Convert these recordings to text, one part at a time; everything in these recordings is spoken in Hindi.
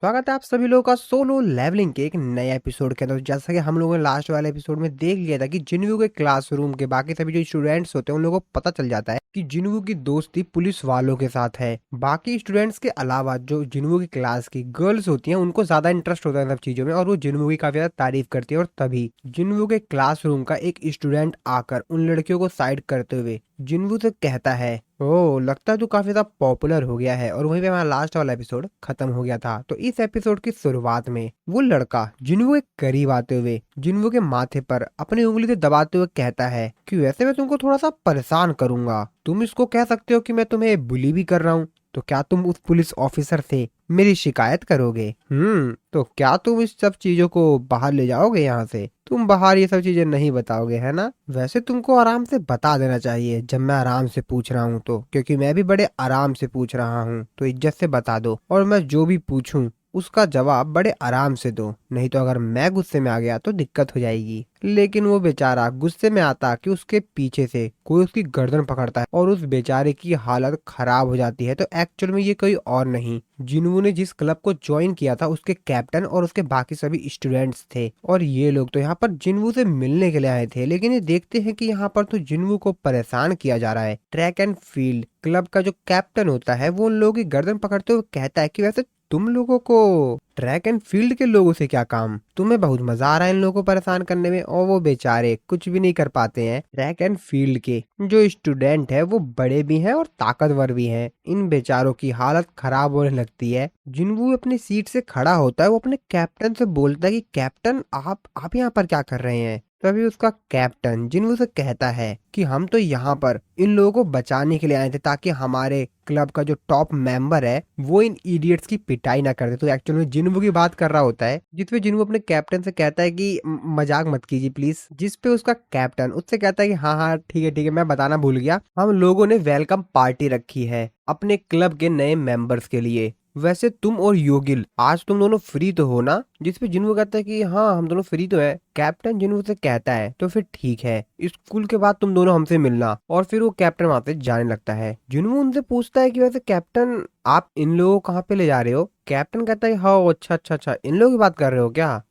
स्वागत है आप सभी लोगों का सोलो लेवलिंग के एक नए एपिसोड के अंदर। जैसा कि हम लोगों ने लास्ट वाले एपिसोड में देख लिया था कि जिन्वू के क्लासरूम के बाकी सभी जो स्टूडेंट्स होते हैं उन लोगों को पता चल जाता है कि जिन्वू की दोस्ती पुलिस वालों के साथ है। बाकी स्टूडेंट्स के अलावा जो जिन्वू की क्लास की गर्ल्स होती हैं उनको ज्यादा इंटरेस्ट होता है सब चीजों में और वो जिन्वू की काफी ज्यादा तारीफ करती है। और तभी जिन्वू के क्लासरूम का एक स्टूडेंट आकर उन लड़कियों को साइड करते हुए जिन्वू से कहता है, ओह लगता है तू काफी ज्यादा पॉपुलर हो गया है। और वहीं पे हमारा लास्ट वाला एपिसोड खत्म हो गया था। तो इस एपिसोड की शुरुआत में वो लड़का जिन्वू के करीब आते हुए जिन्वू के माथे पर अपनी उंगली से दबाते हुए कहता है कि वैसे मैं तुमको थोड़ा सा परेशान करूंगा। तुम इसको कह सकते हो कि मैं तुम्हें बुली भी कर रहा हूँ। तो क्या तुम उस पुलिस ऑफिसर से मेरी शिकायत करोगे? तो क्या तुम इस सब चीजों को बाहर ले जाओगे यहाँ से? तुम बाहर ये सब चीजें नहीं बताओगे है ना? वैसे तुमको आराम से बता देना चाहिए जब मैं आराम से पूछ रहा हूँ तो, क्योंकि मैं भी बड़े आराम से पूछ रहा हूँ। तो इज्जत से बता दो और मैं जो भी पूछूं उसका जवाब बड़े आराम से दो, नहीं तो अगर मैं गुस्से में आ गया तो दिक्कत हो जाएगी। लेकिन वो बेचारा गुस्से में आता कि उसके पीछे से कोई उसकी गर्दन पकड़ता है और उस बेचारे की हालत खराब हो जाती है। तो एक्चुअल में ये कोई और नहीं, जिन्होंने ने जिस क्लब को ज्वाइन किया था उसके कैप्टन और उसके बाकी सभी स्टूडेंट्स थे। और ये लोग तो यहाँ पर जिन्वू से मिलने के लिए आए थे, लेकिन ये देखते हैं कि यहाँ पर तो जिन्वू को परेशान किया जा रहा है। ट्रैक एंड फील्ड क्लब का जो कैप्टन होता है वो उन लोगों की गर्दन पकड़ते हुए कहता है कि वैसे तुम लोगों को ट्रैक एंड फील्ड के लोगों से क्या काम? तुम्हें बहुत मजा आ रहा है इन लोगों को परेशान करने में। और वो बेचारे कुछ भी नहीं कर पाते हैं। ट्रैक एंड फील्ड के जो स्टूडेंट है वो बड़े भी हैं और ताकतवर भी हैं। इन बेचारों की हालत खराब होने लगती है। जिन्वू अपनी सीट से खड़ा होता है, वो अपने कैप्टन से बोलता है कि कैप्टन आप यहाँ पर क्या कर रहे हैं? तभी उसका कैप्टन जिन्वू से कहता है कि हम तो यहाँ पर इन लोगों को बचाने के लिए आए थे ताकि हमारे क्लब का जो टॉप मेंबर है वो इन इडियट्स की पिटाई ना कर दे। तो एक्चुअल में जिन्वू की बात कर रहा होता है, जिसपे जिन्वू अपने कैप्टन से कहता है कि मजाक मत कीजिए प्लीज। जिसपे उसका कैप्टन उससे कहता है कि हाँ हाँ ठीक है मैं बताना भूल गया, हम लोगों ने वेलकम पार्टी रखी है अपने क्लब के नए मेंबर्स के लिए। वैसे तुम और योगिल आज तुम दोनों फ्री तो हो ना? जिसपे जिन्वू कहता है कि हाँ हम दोनों फ्री तो है। कैप्टन जिन्वू से कहता है तो फिर ठीक है, स्कूल के बाद तुम दोनों हमसे मिलना। और फिर वो कैप्टन वहां से जाने लगता है। जिन्वू उनसे पूछता है कि वैसे कैप्टन आप इन लोगों को कहाँ पे ले जा रहे हो? कैप्टन कहता है हाँ अच्छा अच्छा अच्छा इन लोगों की बात कर रहे हो क्या?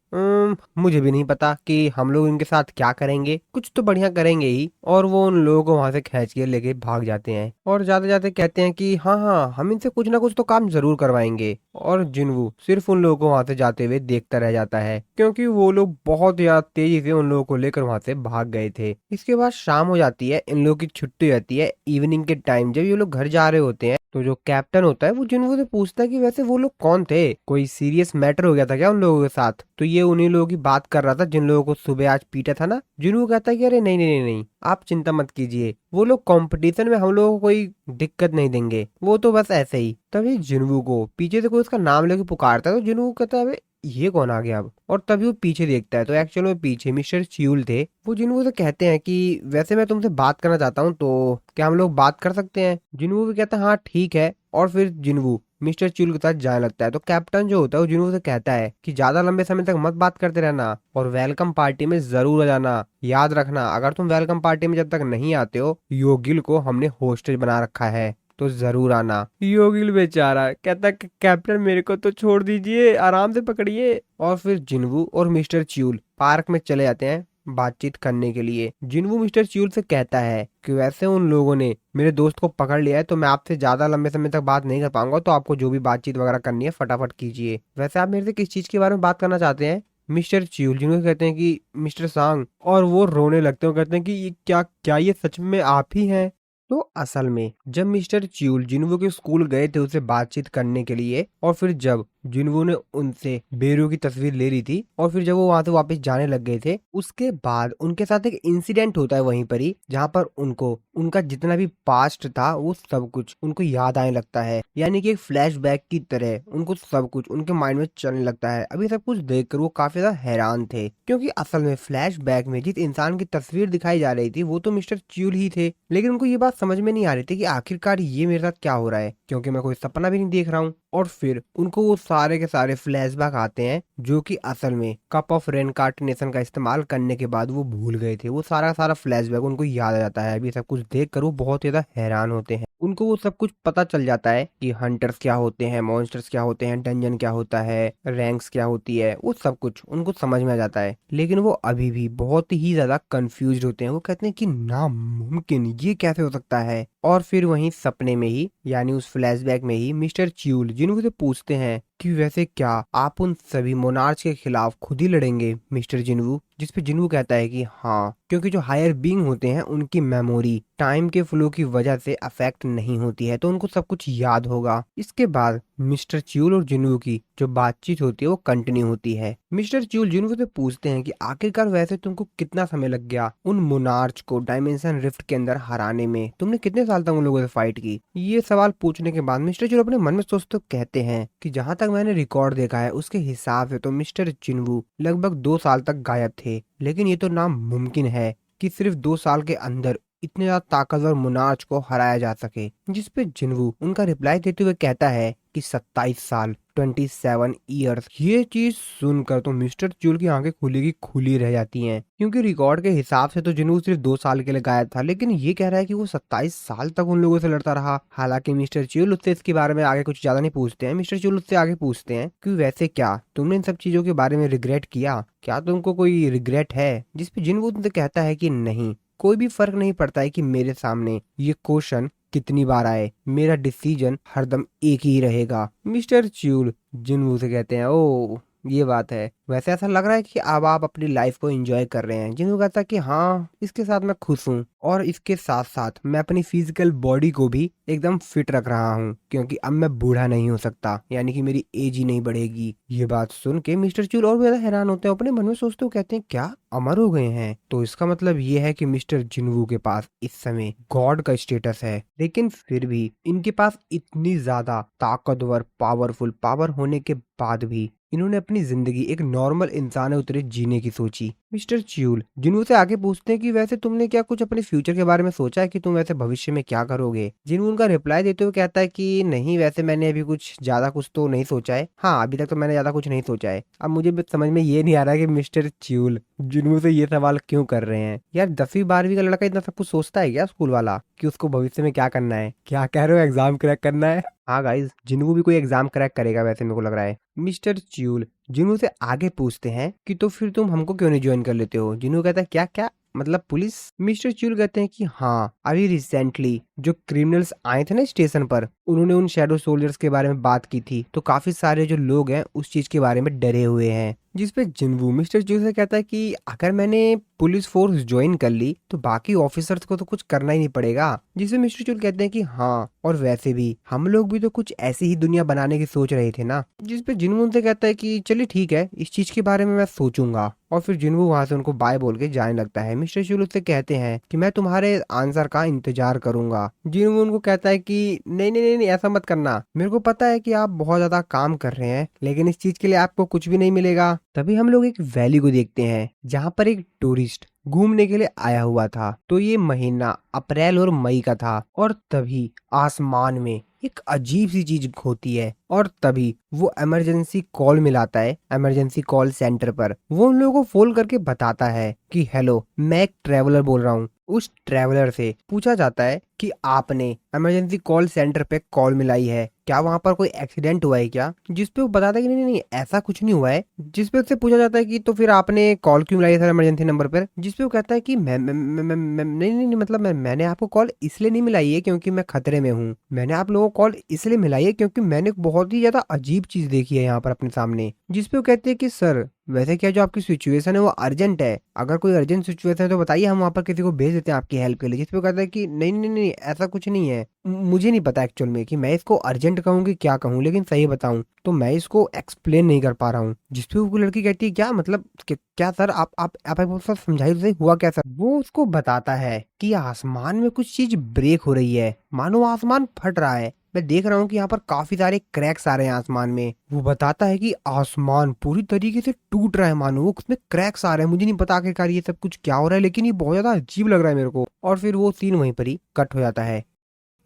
मुझे भी नहीं पता कि हम लोग इनके साथ क्या करेंगे, कुछ तो बढ़िया करेंगे ही। और वो उन लोगों को वहां से खींच के लेके भाग जाते हैं और जाते जाते कहते हैं कि हाँ हाँ हम इनसे कुछ ना कुछ तो काम जरूर करवाएंगे। और जिन्वू सिर्फ उन लोगों को वहां से जाते हुए देखता रह जाता है, क्योंकि वो लोग बहुत ज्यादा तेजी से उन लोगों को लेकर वहां से भाग गए थे। इसके बाद शाम हो जाती है, इन लोगों की छुट्टी रहती है। इवनिंग के टाइम जब ये लोग घर जा रहे होते हैं तो जो कैप्टन होता है वो जिन्वू से पूछता है कि वैसे वो लोग कौन थे, कोई सीरियस मैटर हो गया था क्या उन लोगों के साथ? तो ये उन्हीं लोगों की बात कर रहा था जिन लोगों को सुबह आज पीटा था ना। जिन्वू कहता है कि अरे नहीं नहीं नहीं नहीं आप चिंता मत कीजिए, वो लोग कंपटीशन में हम लोगों को कोई दिक्कत नहीं देंगे, वो तो बस ऐसे ही। तभी जिन्वू को पीछे से कोई उसका नाम लेके पुकारता है। तो जिन्वू कहता है अबे ये कौन आ गया अब? और तभी वो पीछे देखता है तो एक्चुअल में पीछे मिस्टर च्यूल थे। वो जिन्वू से कहते हैं कि वैसे मैं तुमसे बात करना चाहता हूँ, तो क्या हम लोग बात कर सकते हैं? जिन्वू भी कहता है हाँ ठीक है। और फिर जिन्वू मिस्टर च्यूल के साथ जाने लगता है। तो कैप्टन जो होता है वो जिन्वू से कहता है कि ज्यादा लंबे समय तक मत बात करते रहना और वेलकम पार्टी में जरूर आ जाना। याद रखना अगर तुम वेलकम पार्टी में जब तक नहीं आते हो, योगिल को हमने होस्टेज बना रखा है, तो जरूर आना। योगिल बेचारा कहता कि कैप्टन मेरे को तो छोड़ दीजिए, आराम से पकड़िए। और फिर जिन्वू और मिस्टर च्यूल पार्क में चले जाते हैं बातचीत करने के लिए। जिन्वू मिस्टर च्यूल से कहता है कि वैसे उन लोगों ने मेरे दोस्त को पकड़ लिया है तो मैं आपसे ज्यादा लंबे समय तक बात नहीं कर पाऊंगा, तो आपको जो भी बातचीत वगैरह करनी है फटाफट कीजिए। वैसे आप मेरे से किस चीज के बारे में बात करना चाहते हैं? मिस्टर च्यूल जिन्होंने कहते हैं कि मिस्टर सांग, और वो रोने लगते हैं। कहते हैं कि ये क्या क्या ये सच में आप ही हैं? तो असल में जब मिस्टर च्यूल जिन्वू के स्कूल गए थे उसे बातचीत करने के लिए, और फिर जब जिन्वू ने उनसे बेरू की तस्वीर ले ली थी और फिर जब वो वहां से वापस जाने लग गए थे, उसके बाद उनके साथ एक इंसिडेंट होता है वहीं पर ही, जहाँ पर उनको उनका जितना भी पास्ट था वो सब कुछ उनको याद आने लगता है। यानी कि एक फ्लैशबैक की तरह उनको सब कुछ उनके माइंड में चलने लगता है। अभी सब कुछ देखकर वो काफी ज्यादा हैरान थे, क्योंकि असल में फ्लैशबैक में जिस इंसान की तस्वीर दिखाई जा रही थी वो तो मिस्टर च्यूल ही थे। लेकिन उनको ये बात समझ में नहीं आ रही थी कि आखिरकार ये मेरे साथ क्या हो रहा है, क्योंकि मैं कोई सपना भी नहीं देख रहा हूँ। और फिर उनको वो सारे के सारे फ्लैशबैक आते हैं जो कि असल में कप ऑफ रेनकार्टिनेशन का इस्तेमाल करने के बाद वो भूल गए थे। वो सारा सारा फ्लैशबैक उनको याद आ जाता है। अभी सब कुछ देख कर वो बहुत ज्यादा हैरान होते हैं। उनको वो सब कुछ पता चल जाता है कि हंटर्स क्या होते हैं, मॉन्स्टर्स क्या होते हैं, डंजन क्या होता है, रैंक्स क्या होती है, वो सब कुछ उनको समझ में आ जाता है। लेकिन वो अभी भी बहुत ही ज्यादा कंफ्यूज होते हैं। वो कहते हैं कि नामुमकिन, ये कैसे हो सकता है। और फिर वहीं सपने में ही यानी उस फ्लैशबैक में ही मिस्टर च्यूल जिनको से पूछते हैं कि वैसे क्या आप उन सभी मोनार्च के खिलाफ खुद ही लड़ेंगे मिस्टर जिनवू। जिसपे जिनवू कहता है कि हाँ, क्योंकि जो हायर बीइंग होते हैं उनकी मेमोरी टाइम के फ्लो की वजह से अफेक्ट नहीं होती है, तो उनको सब कुछ याद होगा। इसके बाद मिस्टर च्यूल और जिनवू की जो बातचीत होती है वो कंटिन्यू होती है। मिस्टर च्यूल जिनवू से पूछते हैं कि आखिरकार वैसे तुमको कितना समय लग गया उन मोनार्च को डायमेंशन रिफ्ट के अंदर हराने में, तुमने कितने साल तक उन लोगों से फाइट की। ये सवाल पूछने के बाद मिस्टर च्यूल अपने मन में सोचते कहते हैं कि जहां तक मैंने रिकॉर्ड देखा है उसके हिसाब से तो मिस्टर जिनवू लगभग 2 साल तक गायब थे। लेकिन ये तो नामुमकिन है कि सिर्फ 2 साल के अंदर इतने ज्यादा ताकतवर मोनार्च को हराया जा सके। जिसपे जिनवू उनका रिप्लाई देते हुए कहता है कि 27 साल, 27 ईयर्स। ये चीज सुनकर तो मिस्टर च्यूल की आंखें खुली की खुली रह जाती हैं, क्योंकि रिकॉर्ड के हिसाब से तो जिनवू सिर्फ 2 साल के लिए गायब था, लेकिन ये कह रहा है कि वो 27 साल तक उन लोगों से लड़ता रहा। हालांकि मिस्टर च्यूल उससे इसके बारे में आगे कुछ ज्यादा नहीं पूछते हैं। मिस्टर च्यूल उससे आगे पूछते हैं कि वैसे क्या तुमने इन सब चीजों के बारे में रिग्रेट किया, क्या तुमको कोई रिग्रेट है। जिसपे जिनवू उनसे कहता है कि नहीं, कोई भी फर्क नहीं पड़ता है कि मेरे सामने ये क्वेश्चन कितनी बार आए, मेरा डिसीजन हरदम एक ही रहेगा। मिस्टर च्यूल जिनवू से कहते हैं ओ ये बात है, वैसे ऐसा लग रहा है कि अब आप अपनी लाइफ को एंजॉय कर रहे हैं। जिनवू कहता है कि हाँ, इसके साथ मैं खुश हूँ और इसके साथ साथ मैं अपनी फिजिकल बॉडी को भी एकदम फिट रख रहा हूँ, क्योंकि अब मैं बूढ़ा नहीं हो सकता, यानी कि मेरी एज ही नहीं बढ़ेगी। ये बात सुन के मिस्टर च्यूल और भी ज्यादा हैरान होते हैं। अपने मन में सोचते हुए कहते हैं क्या अमर हो गए हैं, तो इसका मतलब ये है कि मिस्टर जिनवू के पास इस समय गॉड का स्टेटस है। लेकिन फिर भी इनके पास इतनी ज्यादा ताकतवर पावरफुल पावर होने के बाद भी इन्होंने अपनी जिंदगी एक नॉर्मल इंसान उतरे जीने की सोची। मिस्टर च्यूल जिनवू से आगे पूछते हैं कि वैसे तुमने क्या कुछ अपने फ्यूचर के बारे में सोचा है कि तुम वैसे भविष्य में क्या करोगे। जिनवू उनका रिप्लाई देते हुए कहता है कि नहीं, वैसे मैंने अभी कुछ ज्यादा कुछ तो नहीं सोचा है। हाँ, अभी तक तो मैंने ज्यादा कुछ नहीं सोचा है। अब मुझे भी समझ में ये नहीं आ रहा है कि मिस्टर च्यूल जिनवू से ये सवाल क्यों कर रहे हैं। यार 10वीं 12वीं का लड़का इतना सब कुछ सोचता है क्या स्कूल वाला, कि उसको भविष्य में क्या करना है। क्या कह रहे हो, एग्जाम क्रैक करना है। हाँ गाइस, जिनवू भी कोई एग्जाम क्रैक करेगा वैसे मेरे को लग रहा है। मिस्टर च्यूल जिनवू से आगे पूछते हैं कि तो फिर तुम हमको क्यों नहीं ज्वाइन कर लेते हो। जिनवू कहता है क्या क्या मतलब पुलिस। मिस्टर च्यूल कहते हैं कि हाँ, अभी रिसेंटली जो क्रिमिनल्स आए थे ना स्टेशन पर, उन्होंने उन शैडो सोल्जर्स के बारे में बात की थी, तो काफी सारे जो लोग हैं उस चीज के बारे में डरे हुए हैं। जिसपे जिनवू मिस्टर च्यूल से कहता है कि अगर मैंने पुलिस फोर्स ज्वाइन कर ली तो बाकी ऑफिसर्स को तो कुछ करना ही नहीं पड़ेगा। जिसपे मिस्टर च्यूल कहते हैं कि हाँ, और वैसे भी हम लोग भी तो कुछ ऐसी ही दुनिया बनाने की सोच रहे थे ना। जिसपे जिनवू उनसे कहता है कि चलिए ठीक है, इस चीज के बारे में मैं सोचूंगा। और फिर जिनवू वहां से उनको बाय बोल के जाने लगता है। मिस्टर च्यूल उससे कहते हैं कि मैं तुम्हारे आंसर का इंतजार करूंगा। जिनवू उनको कहता है कि नहीं नहीं नहीं नहीं, ऐसा मत करना, मेरे को पता है कि आप बहुत ज्यादा काम कर रहे हैं, लेकिन इस चीज के लिए आपको कुछ भी नहीं मिलेगा। तभी हम लोग एक वैली को देखते हैं जहाँ पर एक टूरिस्ट घूमने के लिए आया हुआ था। तो ये महीना अप्रैल और मई का था, और तभी आसमान में एक अजीब सी चीज होती है, और तभी वो इमरजेंसी कॉल मिलाता है इमरजेंसी कॉल सेंटर पर। वो उन लोगों को फोन करके बताता है कि हेलो, मैं एक ट्रेवलर बोल रहा हूँ। उस ट्रेवलर से पूछा जाता है कि आपने इमरजेंसी कॉल सेंटर पे कॉल मिलाई है, क्या वहां पर कोई एक्सीडेंट हुआ है क्या। जिसपे वो बताता है कि नहीं नहीं नहीं, ऐसा कुछ नहीं हुआ है। जिसपे उससे पूछा जाता है कि तो फिर आपने कॉल क्यों मिलाई सर इमरजेंसी नंबर पर। जिसपे वो कहता है कि नहीं नहीं नहीं, मतलब मैंने आपको कॉल इसलिए नहीं मिलाई है क्योंकि मैं खतरे में हूँ। मैंने आप लोगों को कॉल इसलिए मिलाई है क्योंकि मैंने बहुत ही ज्यादा अजीब चीज देखी है यहाँ पर अपने सामने। जिसपे वो कहते हैं कि सर वैसे क्या जो आपकी सिचुएशन है वो अर्जेंट है, अगर कोई अर्जेंट सिचुएशन है तो बताइए, हम वहाँ पर किसी को भेज देते हैं आपकी हेल्प के लिए। जिसपे कहता है कि नहीं नहीं नहीं, ऐसा कुछ नहीं है, मुझे नहीं पता एक्चुअल में कि मैं इसको अर्जेंट कहूँ कि क्या कहूँ, लेकिन सही बताऊँ तो मैं इसको एक्सप्लेन नहीं कर पा रहा हूँ। जिसपे वो लड़की कहती है क्या मतलब क्या सर, आप एक बार समझाइए तो सही, हुआ क्या सर। वो उसको बताता है कि आसमान में कुछ चीज ब्रेक हो रही है, मानो आसमान फट रहा है। मैं देख रहा हूँ कि यहाँ पर काफी सारे क्रैक्स आ रहे हैं आसमान में। वो बताता है कि आसमान पूरी तरीके से टूट रहा है, मानो उसमें क्रैक्स आ रहे हैं। मुझे नहीं पता आखिरकार ये सब कुछ क्या हो रहा है, लेकिन ये बहुत ज्यादा अजीब लग रहा है मेरे को। और फिर वो सीन वहीं पर ही कट हो जाता है।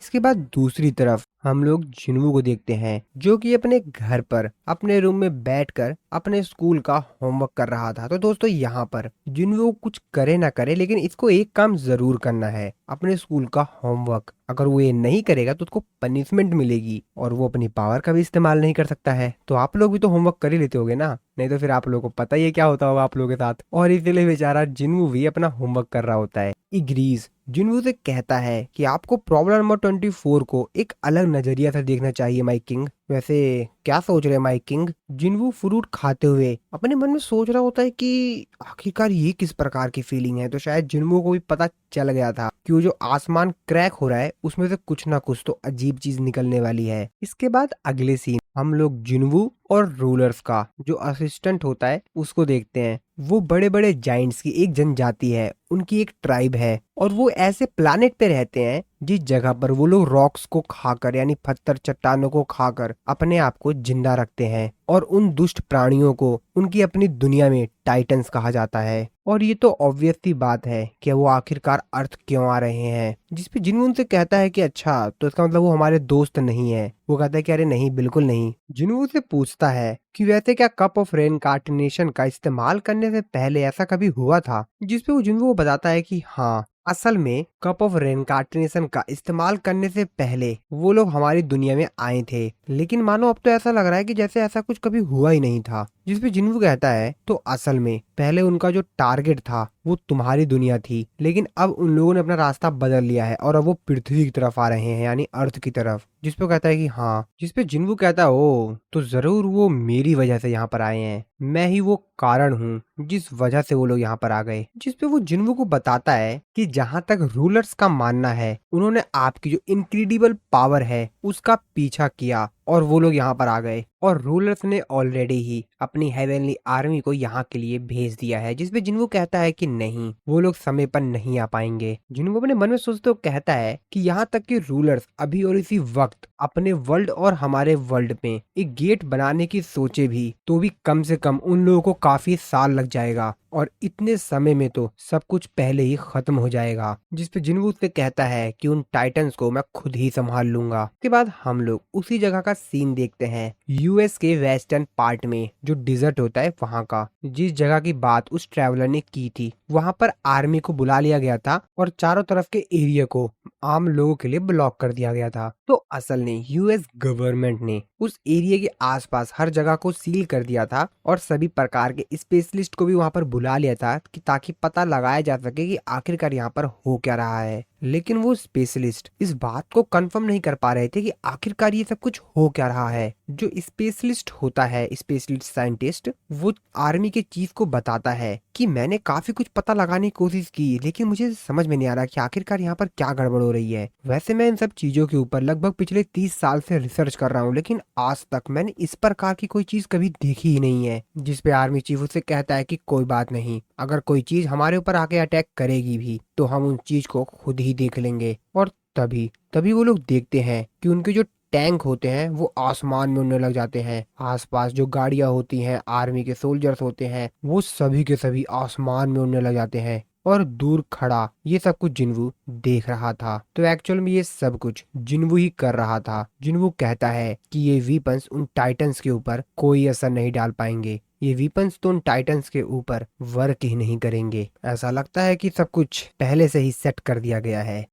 इसके बाद दूसरी तरफ हम लोग जिन्वू को देखते हैं जो कि अपने घर पर अपने रूम में बैठकर अपने स्कूल का होमवर्क कर रहा था। तो दोस्तों यहाँ पर जिन्वू कुछ करे ना करे लेकिन इसको एक काम जरूर करना है, अपने स्कूल का होमवर्क। अगर वो ये नहीं करेगा तो उसको पनिशमेंट मिलेगी और वो अपनी पावर का भी इस्तेमाल नहीं कर सकता है। तो आप लोग भी तो होमवर्क कर ही लेते होगे ना, नहीं तो फिर आप लोगों को पता ही है क्या होता होगा आप लोगों के साथ। और इसलिए बेचारा जिन्वू भी अपना होमवर्क कर रहा होता है। इग्रीज जिन्वू से कहता है कि आपको प्रॉब्लम नंबर 24 को एक अलग नजरिया से देखना चाहिए माई किंग। वैसे क्या सोच रहे हैं माई किंग? जिन्वू फ्रूट खाते हुए अपने मन में सोच रहा होता है कि आखिरकार ये किस प्रकार की फीलिंग है। तो शायद जिन्वू को भी पता चल गया था कि वो जो आसमान क्रैक हो रहा है उसमें से कुछ ना कुछ तो अजीब चीज निकलने वाली है। इसके बाद अगले सीन हम लोग जिन्वू और रूलर्स का जो असिस्टेंट होता है उसको देखते हैं। वो बड़े बड़े जाइंट्स की एक जनजाति है, उनकी एक ट्राइब है और वो ऐसे प्लानेट पे रहते हैं जिस जगह पर वो लोग रॉक्स को खाकर यानी पत्थर चट्टानों को खाकर अपने आप को जिंदा रखते हैं और उन दुष्ट प्राणियों को उनकी अपनी दुनिया में टाइटन्स कहा जाता है। और ये तो ऑब्वियस सी बात है कि वो आखिरकार अर्थ क्यों आ रहे हैं। जिसपे जिन्वू उनसे कहता है कि अच्छा तो इसका मतलब वो हमारे दोस्त नहीं है। वो कहता है कि अरे नहीं, बिल्कुल नहीं। जिन्वू से पूछता है कि वैसे क्या कप ऑफ रेनकार्टिनेशन का इस्तेमाल करने से पहले ऐसा कभी हुआ था? जिसपे वो जिन्वू को बताता है कि हाँ, असल में कप ऑफ रेनकार्टिनेशन का इस्तेमाल करने से पहले वो लोग हमारी दुनिया में आए थे, लेकिन मानो अब तो ऐसा लग रहा है कि जैसे ऐसा कुछ कभी हुआ ही नहीं था। जिसपे जिन्वू कहता है तो असल में पहले उनका जो टारगेट था वो तुम्हारी दुनिया थी, लेकिन अब उन लोगों ने अपना रास्ता बदल लिया है और अब वो पृथ्वी की तरफ आ रहे हैं यानी अर्थ की तरफ। जिसपे कहता है कि हाँ। जिसपे जिन्वू कहता है ओ तो जरूर वो मेरी वजह से यहाँ पर आए हैं, मैं ही वो कारण हूँ जिस वजह से वो लोग यहाँ पर आ गए। जिसपे वो जिन्वू को बताता है कि जहाँ तक रूलर्स का मानना है उन्होंने आपकी जो इनक्रेडिबल पावर है उसका पीछा किया और वो लोग यहाँ पर आ गए और रूलर्स ने ऑलरेडी ही अपनी हेवनली आर्मी को यहाँ के लिए भेज दिया है। जिसपे जिन्वू कहता है कि नहीं, वो लोग समय पर नहीं आ पाएंगे। जिन्वू अपने मन में सोचते हुए कहता है कि यहाँ तक कि रूलर्स अभी और इसी वक्त अपने वर्ल्ड और हमारे वर्ल्ड में एक गेट बनाने की सोचे भी तो भी कम से कम उन लोगों को काफी साल लग जाएगा और इतने समय में तो सब कुछ पहले ही खत्म हो जाएगा। जिसपे जिन्वू से कहता है कि उन टाइटन्स को मैं खुद ही संभाल लूंगा। उसके बाद हम लोग उसी जगह का सीन देखते हैं यूएस के वेस्टर्न पार्ट में जो डिजर्ट होता है वहां का। जिस जगह की बात उस ट्रैवलर ने की थी वहां पर आर्मी को बुला लिया गया था और चारों तरफ के एरिया को आम लोगों के लिए ब्लॉक कर दिया गया था। तो असल में यूएस गवर्नमेंट ने उस एरिया के आसपास हर जगह को सील कर दिया था और सभी प्रकार के स्पेशलिस्ट को भी वहां पर बुला लिया था कि ताकि पता लगाया जा सके कि आखिरकार यहाँ पर हो क्या रहा है। लेकिन वो स्पेशलिस्ट इस बात को कंफर्म नहीं कर पा रहे थे कि आखिरकार ये सब कुछ हो क्या रहा है। जो स्पेशलिस्ट होता है, स्पेशलिस्ट साइंटिस्ट, वो आर्मी के चीफ को बताता है कि मैंने काफी कुछ पता लगाने की कोशिश की लेकिन मुझे समझ में नहीं आ रहा कि आखिरकार यहाँ पर क्या गड़बड़ हो रही है। वैसे मैं इन सब चीजों के ऊपर लगभग पिछले 30 साल से रिसर्च कर रहा हूँ लेकिन आज तक मैंने इस प्रकार की कोई चीज कभी देखी ही नहीं है। जिसपे आर्मी चीफ उससे कहता है कि कोई बात नहीं, अगर कोई चीज हमारे ऊपर आके अटैक करेगी भी तो हम उन चीज को खुद ही देख लेंगे। और तभी तभी वो लोग देखते हैं कि उनके जो टैंक होते हैं वो आसमान में उड़ने लग जाते हैं। आसपास जो गाड़ियां होती हैं, आर्मी के सोल्जर्स होते हैं, वो सभी के सभी आसमान में उड़ने लग जाते हैं और दूर खड़ा ये सब कुछ जिन्वू देख रहा था। तो एक्चुअल में ये सब कुछ जिन्वू ही कर रहा था। जिन्वू कहता है कि ये वीपन्स उन टाइटन्स के ऊपर कोई असर नहीं डाल पाएंगे, ये वीपन्स तो उन टाइटन्स के ऊपर वर्क ही नहीं करेंगे। ऐसा लगता है कि सब कुछ पहले से ही सेट कर दिया गया है।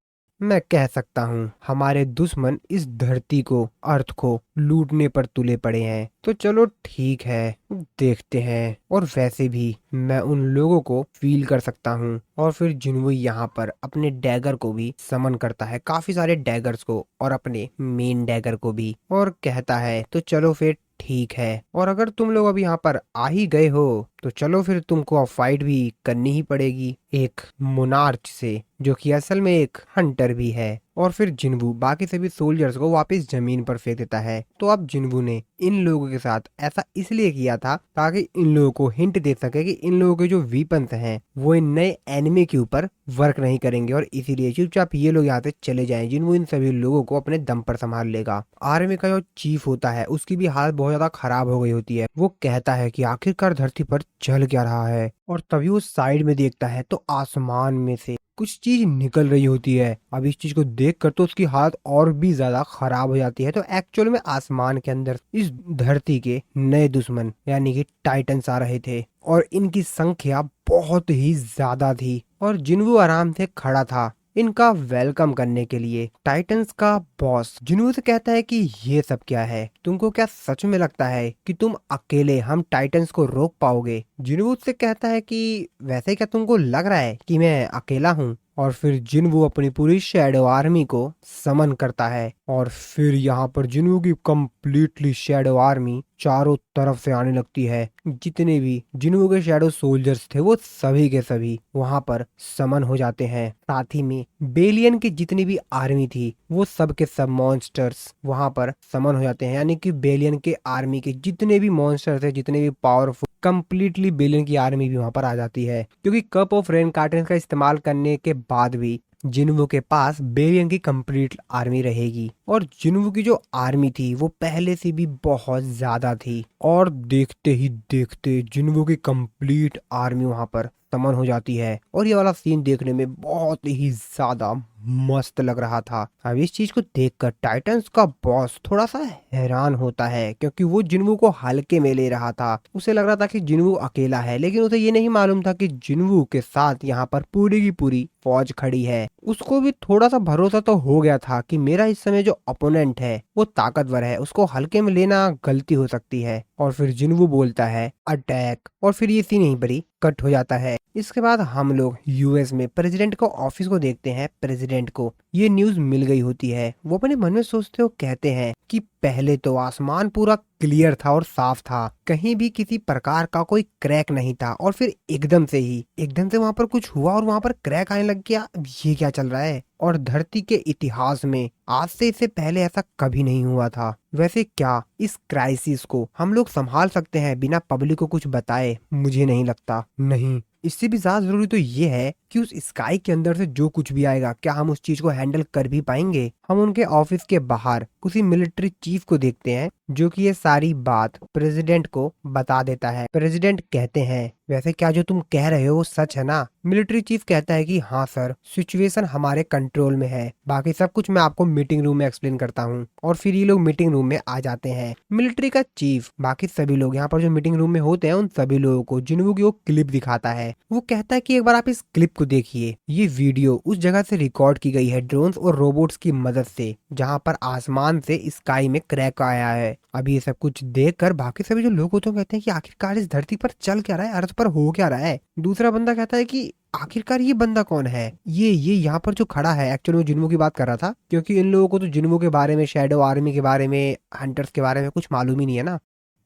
मैं कह सकता हूँ हमारे दुश्मन इस धरती को, अर्थ को लूटने पर तुले पड़े हैं। तो चलो ठीक है, देखते हैं। और वैसे भी मैं उन लोगों को फील कर सकता हूँ। और फिर जिन्वू यहाँ पर अपने डैगर को भी समन करता है, काफी सारे डैगर्स को और अपने मेन डैगर को भी, और कहता है तो चलो फिर ठीक है। और अगर तुम लोग अब यहाँ पर आ ही गए हो तो चलो फिर तुमको अब फाइट भी करनी ही पड़ेगी एक मोनार्च से, जो कि असल में एक हंटर भी है। और फिर जिन्वू बाकी सभी सोल्जर्स को वापस जमीन पर फेंक देता है। तो अब जिन्वू ने इन लोगों के साथ ऐसा इसलिए किया था ताकि इन लोगों को हिंट दे सके कि इन लोगों के जो वीपन्स हैं वो इन नए एनिमी के ऊपर वर्क नहीं करेंगे और इसीलिए चुपचाप ये लोग यहाँ से चले जाएं। जिन्वू इन सभी लोगों को अपने दम पर संभाल लेगा। आर्मी का जो चीफ होता है उसकी भी हालत बहुत ज्यादा खराब हो गई होती है। वो कहता है कि आखिरकार धरती पर चल क्या रहा है। और तभी वो साइड में देखता है तो आसमान में से कुछ चीज निकल रही होती है। अब इस चीज को देख कर तो उसकी हालत और भी ज्यादा खराब हो जाती है। तो एक्चुअल में आसमान के अंदर इस धरती के नए दुश्मन यानी कि टाइटन्स आ रहे थे और इनकी संख्या बहुत ही ज्यादा थी और जिन्वू आराम से खड़ा था इनका वेलकम करने के लिए। टाइटन्स का बॉस जिन्वू से कहता है कि ये सब क्या है, तुमको क्या सच में लगता है कि तुम अकेले हम टाइटन्स को रोक पाओगे? जिन्वू से कहता है कि वैसे क्या तुमको लग रहा है कि मैं अकेला हूँ? और फिर जिन्वू अपनी पूरी शैडो आर्मी को समन करता है और फिर यहाँ पर जिन्वू की कंप्लीटली शैडो आर्मी चारों तरफ से आने लगती है। जितने भी जिन्वू के शैडो सोल्जर्स थे वो सभी के सभी वहां पर समन हो जाते हैं। साथ ही में बेलियन की जितनी भी आर्मी थी वो सब के सब मॉन्स्टर्स वहां पर समन हो जाते हैं, यानी कि बेलियन के आर्मी के जितने भी मॉन्स्टर थे, जितने भी पावरफुल, कंप्लीटली बेलियन की आर्मी भी वहां पर आ जाती है। क्योंकि कप ऑफ रेन कार्टेंस का इस्तेमाल करने के बाद भी जिन्वू के पास बेलियन की कंप्लीट आर्मी रहेगी और जिन्वू की जो आर्मी थी वो पहले से भी बहुत ज्यादा थी। और देखते ही देखते जिन्वू की कंप्लीट आर्मी वहां पर समन हो जाती है और ये वाला सीन देखने में बहुत ही ज्यादा मस्त लग रहा था। अब इस चीज को देखकर टाइटन्स का बॉस थोड़ा सा हैरान होता है क्योंकि वो जिन्वू को हल्के में ले रहा था। उसे लग रहा था कि जिन्वू अकेला है, लेकिन उसे ये नहीं मालूम था कि जिन्वू के साथ यहाँ पर पूरी की पूरी फौज खड़ी है। उसको भी थोड़ा सा भरोसा तो हो गया था कि मेरा इस समय जो अपोनेंट है वो ताकतवर है, उसको हल्के में लेना गलती हो सकती है। और फिर जिन्वू बोलता है अटैक और फिर ये सीन यहीं पर ही कट हो जाता है। इसके बाद हम लोग यूएस में प्रेसिडेंट को ऑफिस को देखते हैं। प्रेसिडेंट को ये न्यूज मिल गई होती है। वो अपने मन में सोचते हो कहते हैं कि पहले तो आसमान पूरा क्लियर था और साफ था, कहीं भी किसी प्रकार का कोई क्रैक नहीं था और फिर एकदम से वहां पर कुछ हुआ और वहां पर क्रैक आने लग गया। अब ये क्या चल रहा है? और धरती के इतिहास में आज से इससे पहले ऐसा कभी नहीं हुआ था। वैसे क्या इस क्राइसिस को हम लोग संभाल सकते हैं बिना पब्लिक को कुछ बताए? मुझे नहीं लगता। नहीं, इससे भी ज्यादा जरूरी तो ये है कि उस स्काई के अंदर से जो कुछ भी आएगा क्या हम उस चीज को हैंडल कर भी पाएंगे? हम उनके ऑफिस के बाहर किसी मिलिट्री चीफ को देखते हैं जो कि ये सारी बात प्रेसिडेंट को बता देता है। प्रेसिडेंट कहते हैं वैसे क्या जो तुम कह रहे हो वो सच है ना? मिलिट्री चीफ कहता है कि हाँ सर, सिचुएशन हमारे कंट्रोल में है, बाकी सब कुछ मैं आपको मीटिंग रूम में एक्सप्लेन करता हूँ। और फिर ये लोग मीटिंग रूम में आ जाते हैं। मिलिट्री का चीफ बाकी सभी लोग यहाँ पर जो मीटिंग रूम में होते हैं उन सभी लोगों को जिन्वू की वो क्लिप दिखाता है। वो कहता है कि एक बार आप इस क्लिप को देखिए, ये वीडियो उस जगह से रिकॉर्ड की गई है ड्रोन्स और रोबोट्स की मदद से जहाँ पर आसमान से स्काई में क्रैक आया है। अभी ये सब कुछ देखकर बाकी सभी जो लोग होते हैं कहते हैं कि आखिरकार इस धरती पर चल क्या रहा है, अर्थ पर हो क्या रहा है? दूसरा बंदा कहता है कि आखिरकार ये बंदा कौन है? ये यहाँ पर जो खड़ा है एक्चुअली वो जिन्वू की बात कर रहा था, क्योंकि इन लोगों को तो जिन्वू के बारे में, शैडो आर्मी के बारे में, हंटर्स के बारे में कुछ मालूम ही नहीं है ना।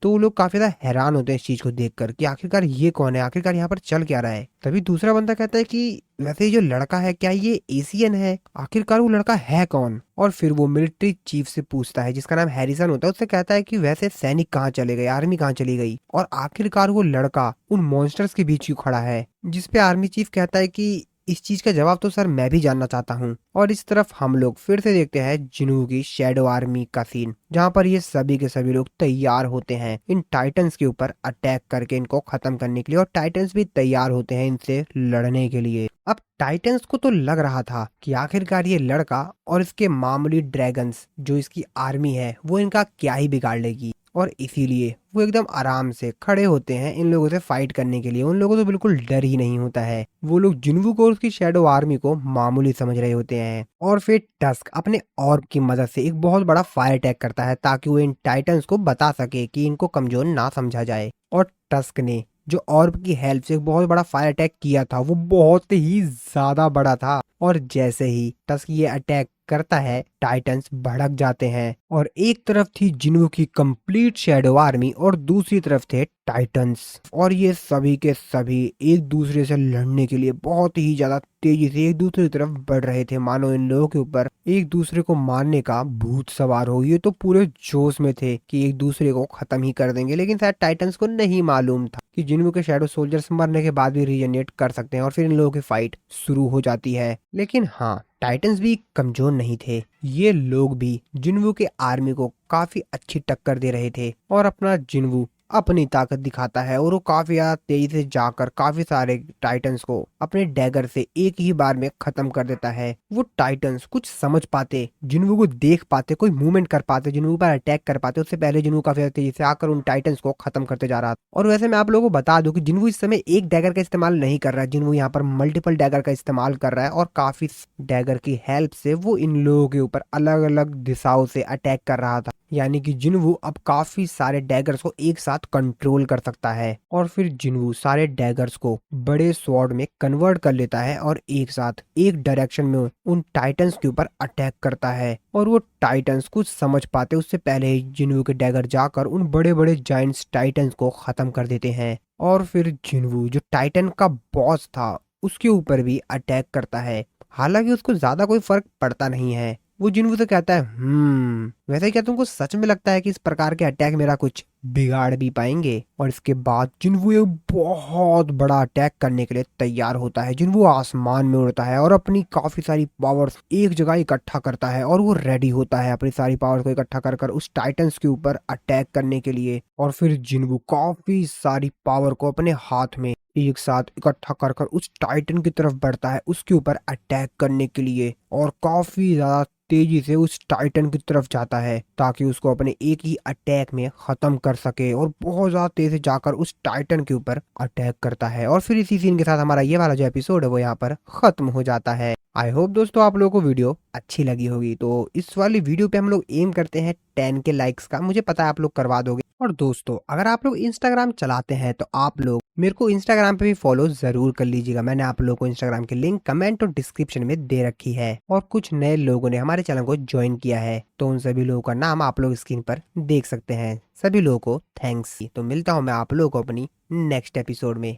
तो वो लोग काफी ज्यादा हैरान होते हैं इस चीज को देखकर कि आखिरकार ये कौन है, आखिरकार यहाँ पर चल क्या रहा है। तभी दूसरा बंदा कहता है कि वैसे ये जो लड़का है क्या ये एशियन है? आखिरकार वो लड़का है कौन? और फिर वो मिलिट्री चीफ से पूछता है जिसका नाम हैरिसन होता है, उससे कहता है कि वैसे सैनिक कहाँ चले गए, आर्मी कहाँ चली गई? और आखिरकार वो लड़का उन मॉन्स्टर्स के बीच क्यों खड़ा है? जिसपे आर्मी चीफ कहता है कि इस चीज का जवाब तो सर मैं भी जानना चाहता हूँ। और इस तरफ हम लोग फिर से देखते हैं जिन्वू की शैडो आर्मी का सीन, जहाँ पर ये सभी के सभी लोग तैयार होते हैं इन टाइटन्स के ऊपर अटैक करके इनको खत्म करने के लिए। और टाइटन्स भी तैयार होते हैं इनसे लड़ने के लिए। अब टाइटन्स को तो लग रहा था कि आखिरकार ये लड़का और इसके मामूली ड्रैगन्स जो इसकी आर्मी है वो इनका क्या ही बिगाड़ लेगी, और इसीलिए वो एकदम आराम से खड़े होते हैं इन लोगों से फाइट करने के लिए। उन लोगों को तो बिल्कुल डर ही नहीं होता है। वो लोग जिन्वू को और उसकी शैडो आर्मी को मामूली समझ रहे होते हैं। और फिर टस्क अपने ऑर्ब की मदद से एक बहुत बड़ा फायर अटैक करता है ताकि वो इन टाइटन्स को बता सके कि इनको कमजोर ना समझा जाए। और टस्क ने जो ऑर्ब की हेल्प से एक बहुत बड़ा फायर अटैक किया था वो बहुत ही ज्यादा बड़ा था। और जैसे ही टस्क ये अटैक करता है टाइटन्स भड़क जाते हैं। और एक तरफ थी जिन्वू की कंप्लीट शैडो आर्मी और दूसरी तरफ थे टाइटन्स। और ये सभी के सभी एक दूसरे से लड़ने के लिए बहुत ही ज्यादा तेजी से एक दूसरे की तरफ बढ़ रहे थे, मानो इन लोगों के ऊपर एक दूसरे को मारने का भूत सवार हो। ये तो पूरे जोश में थे कि एक दूसरे को खत्म ही कर देंगे, लेकिन शायद टाइटन्स को नहीं मालूम था कि जिन्वू के शैडो सोल्जर्स मरने के बाद भी रीजनरेट कर सकते हैं। और फिर इन लोगों की फाइट शुरू हो जाती है। लेकिन हाँ, टाइटन्स भी कमजोर नहीं थे। ये लोग भी जिन्वू के आर्मी को काफी अच्छी टक्कर दे रहे थे और अपना जिन्वू अपनी ताकत दिखाता है और वो काफी ज्यादा तेजी से जाकर काफी सारे टाइटन्स को अपने डैगर से एक ही बार में खत्म कर देता है। वो टाइटन्स कुछ समझ पाते, जिन्वू को देख पाते, कोई मूवमेंट कर पाते, जिन्वू पर अटैक कर पाते, उससे पहले जिन्वू काफी ज्यादा तेजी से आकर उन टाइटन्स को खत्म करते जा रहा था। और वैसे मैं आप लोगों को बता दूं कि जिन्वू इस समय एक डैगर का इस्तेमाल नहीं कर रहा है, जिन्वू यहाँ पर मल्टीपल डैगर का इस्तेमाल कर रहा है और काफी डैगर की हेल्प से वो इन लोगों के ऊपर अलग अलग दिशाओं से अटैक कर रहा था। यानी कि जिन्वू अब काफी सारे डैगर्स को एक साथ कंट्रोल कर सकता है और फिर जिन्वू सारे डैगर्स को बड़े स्वॉर्ड में कन्वर्ट कर लेता है और एक साथ एक डायरेक्शन में उन टाइटन्स के ऊपर अटैक करता है। और वो टाइटन्स कुछ समझ पाते उससे पहले ही जिन्वू के डैगर जाकर उन बड़े बड़े जाइंट्स टाइटन्स को खत्म कर देते हैं। और फिर जिन्वू जो टाइटन का बॉस था उसके ऊपर भी अटैक करता है। हालांकि उसको ज्यादा कोई फर्क पड़ता नहीं है। वो जिन्वू से कहता है, वैसे क्या तुमको सच में लगता है कि इस प्रकार के अटैक मेरा कुछ बिगाड़ भी पाएंगे? और इसके बाद जिन्वू एक बहुत बड़ा अटैक करने के लिए तैयार होता है। जिन्वू आसमान में उड़ता है और अपनी काफी सारी पावर्स एक जगह इकट्ठा करता है और वो रेडी होता है अपनी सारी पावर्स को इकट्ठा कर कर उस टाइटन्स के ऊपर अटैक करने के लिए। और फिर जिन्वू काफी सारी पावर को अपने हाथ में एक साथ इकट्ठा कर कर उस टाइटन की तरफ बढ़ता है उसके ऊपर अटैक करने के लिए और काफी ज्यादा तेजी से उस टाइटन की तरफ जाता है ताकि उसको अपने एक ही अटैक में खत्म कर सके और बहुत ज्यादा तेजी से जाकर उस टाइटन के ऊपर अटैक करता है। और फिर इसी सीन के साथ हमारा ये वाला जो एपिसोड है वो यहाँ पर खत्म हो जाता है। आई होप दोस्तों आप लोगों को वीडियो अच्छी लगी होगी। तो इस वाली वीडियो पे हम लोग एम करते हैं 10 के लाइक्स का। मुझे पता है आप लोग करवा दोगे। और दोस्तों अगर आप लोग इंस्टाग्राम चलाते हैं तो आप लोग मेरे को इंस्टाग्राम पे भी फॉलो जरूर कर लीजिएगा। मैंने आप लोगों को इंस्टाग्राम की लिंक कमेंट और डिस्क्रिप्शन में दे रखी है। और कुछ नए लोगों ने हमारे चैनल को ज्वाइन किया है तो उन सभी लोगों का नाम आप लोग स्क्रीन पर देख सकते हैं। सभी लोगों को थैंक्स। तो मिलता हूँ मैं आप लोगों को अपनी नेक्स्ट एपिसोड में।